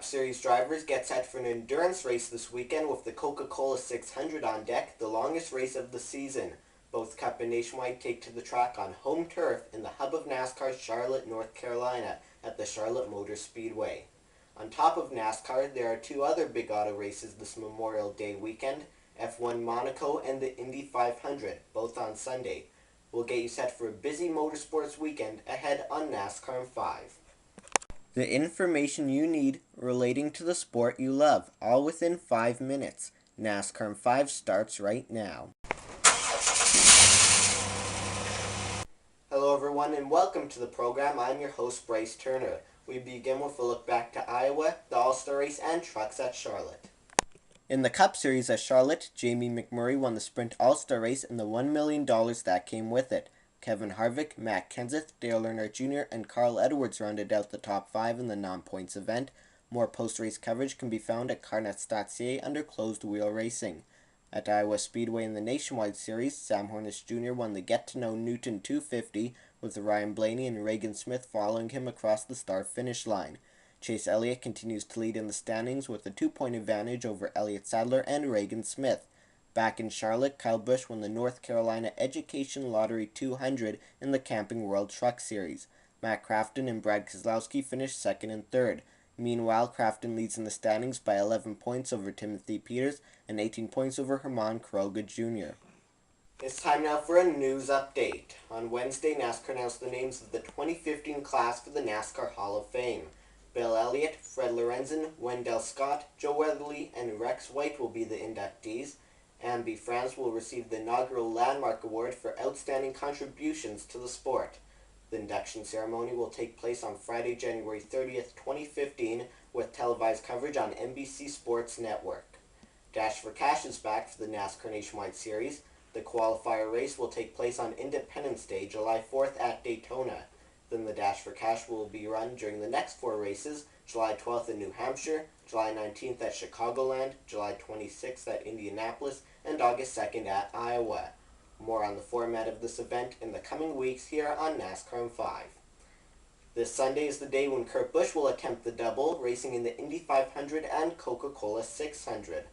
Cup Series drivers get set for an endurance race this weekend with the Coca-Cola 600 on deck, the longest race of the season. Both Cup and Nationwide take to the track on home turf in the hub of NASCAR's Charlotte, North Carolina at the Charlotte Motor Speedway. On top of NASCAR, there are two other big auto races this Memorial Day weekend, F1 Monaco and the Indy 500, both on Sunday. We'll get you set for a busy motorsports weekend ahead on NASCAR 5. The information you need relating to the sport you love, all within 5 minutes. NASCAR 5 starts right now. Hello everyone and welcome to the program. I'm your host Bryce Turner. We begin with a look back to Iowa, the All-Star Race, and trucks at Charlotte. In the Cup Series at Charlotte, Jamie McMurray won the Sprint All-Star Race and the $1 million that came with it. Kevin Harvick, Matt Kenseth, Dale Earnhardt Jr., and Carl Edwards rounded out the top 5 in the non-points event. More post-race coverage can be found at carnets.ca under Closed Wheel Racing. At Iowa Speedway in the Nationwide Series, Sam Hornish Jr. won the Get-to-Know Newton 250, with Ryan Blaney and Reagan Smith following him across the start-finish line. Chase Elliott continues to lead in the standings with a 2-point advantage over Elliott Sadler and Reagan Smith. Back in Charlotte, Kyle Busch won the North Carolina Education Lottery 200 in the Camping World Truck Series. Matt Crafton and Brad Keselowski finished second and third. Meanwhile, Crafton leads in the standings by 11 points over Timothy Peters and 18 points over Herman Kroga Jr. It's time now for a news update. On Wednesday, NASCAR announced the names of the 2015 class for the NASCAR Hall of Fame. Bill Elliott, Fred Lorenzen, Wendell Scott, Joe Weatherly, and Rex White will be the inductees. Amby France will receive the inaugural Landmark Award for outstanding contributions to the sport. The induction ceremony will take place on Friday, January 30th, 2015, with televised coverage on NBC Sports Network. Dash for Cash is back for the NASCAR Nationwide Series. The qualifier race will take place on Independence Day, July 4th at Daytona. Then the Dash for Cash will be run during the next 4 races, July 12th in New Hampshire, July 19th at Chicagoland, July 26th at Indianapolis, and August 2nd at Iowa. More on the format of this event in the coming weeks here on NASCAR 5. This Sunday is the day when Kurt Busch will attempt the double, racing in the Indy 500 and Coca-Cola 600.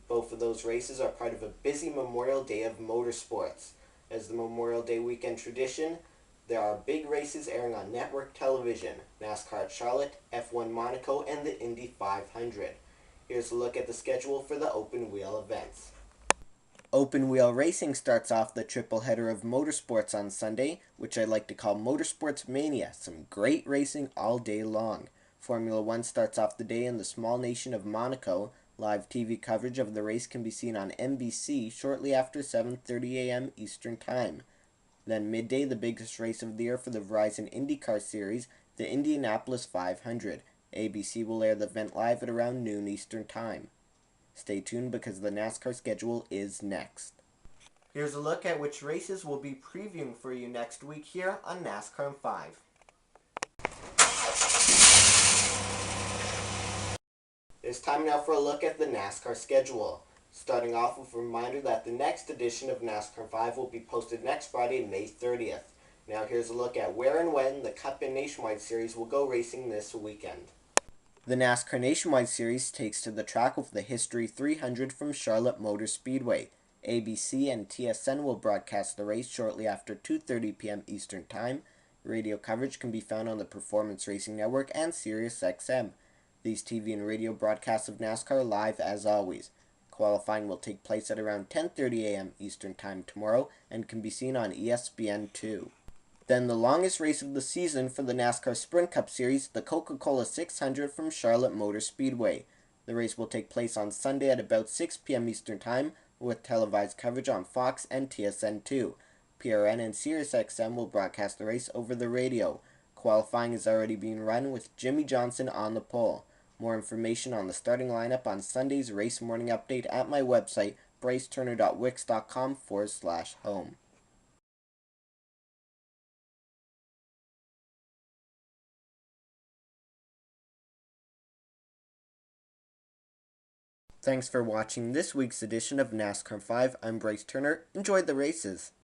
Both of those races are part of a busy Memorial Day of motorsports. As the Memorial Day weekend tradition, there are big races airing on network television, NASCAR at Charlotte, F1 Monaco, and the Indy 500. Here's a look at the schedule for the open wheel events. Open wheel racing starts off the triple header of motorsports on Sunday, which I like to call Motorsports Mania. Some great racing all day long. Formula One starts off the day in the small nation of Monaco. Live TV coverage of the race can be seen on NBC shortly after 7:30 a.m. Eastern Time. Then midday, the biggest race of the year for the Verizon IndyCar Series, the Indianapolis 500. ABC will air the event live at around noon Eastern Time. Stay tuned because the NASCAR schedule is next. Here's a look at which races we'll be previewing for you next week here on NASCAR 5. It's time now for a look at the NASCAR schedule. Starting off with a reminder that the next edition of NASCAR 5 will be posted next Friday, May 30th. Now here's a look at where and when the Cup and Nationwide Series will go racing this weekend. The NASCAR Nationwide Series takes to the track with the History 300 from Charlotte Motor Speedway. ABC and TSN will broadcast the race shortly after 2:30 p.m. Eastern Time. Radio coverage can be found on the Performance Racing Network and SiriusXM. These TV and radio broadcasts of NASCAR live as always. Qualifying will take place at around 10:30 a.m. Eastern Time tomorrow and can be seen on ESPN2. Then the longest race of the season for the NASCAR Sprint Cup Series, the Coca-Cola 600 from Charlotte Motor Speedway. The race will take place on Sunday at about 6 p.m. Eastern Time with televised coverage on Fox and TSN2. PRN and SiriusXM will broadcast the race over the radio. Qualifying is already being run with Jimmy Johnson on the pole. More information on the starting lineup on Sunday's Race Morning Update at my website, bryceturner.wix.com/home. Thanks for watching this week's edition of NASCAR 5. I'm Bryce Turner. Enjoy the races.